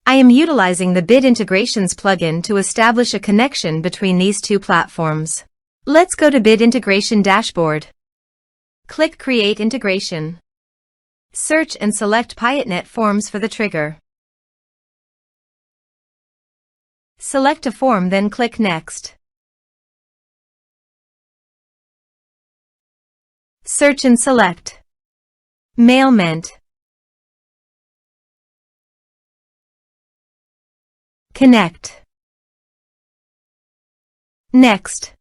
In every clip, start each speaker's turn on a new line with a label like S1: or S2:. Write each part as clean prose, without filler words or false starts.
S1: I am utilizing the Bit Integrations plugin to establish a connection between these two platforms. Let's go to Bit Integration Dashboard. Click Create Integration. Search and select Piotnet Forms for the trigger. Select a form, then click Next. Search and select Mailment. Connect. Next.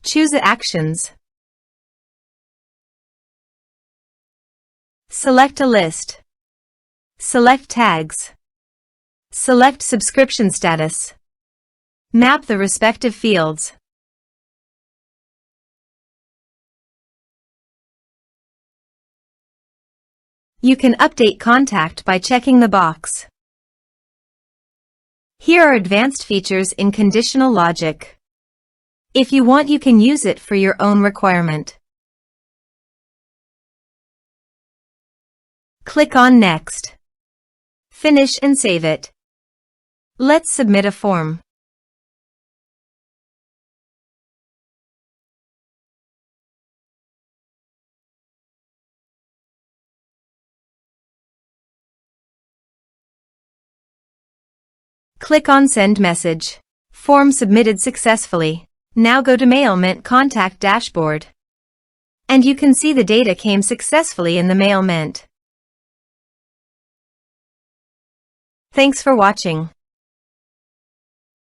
S1: Choose Actions. Select a list. Select tags. Select subscription status. Map the respective fields. You can update contact by checking the box. Here are advanced features in conditional logic. If you want, you can use it for your own requirement. Click on Next. Finish and save it. Let's submit a form. Click on Send Message. Form submitted successfully. Now go to Mailment Contact Dashboard. And you can see the data came successfully in the Mailment. Thanks for watching.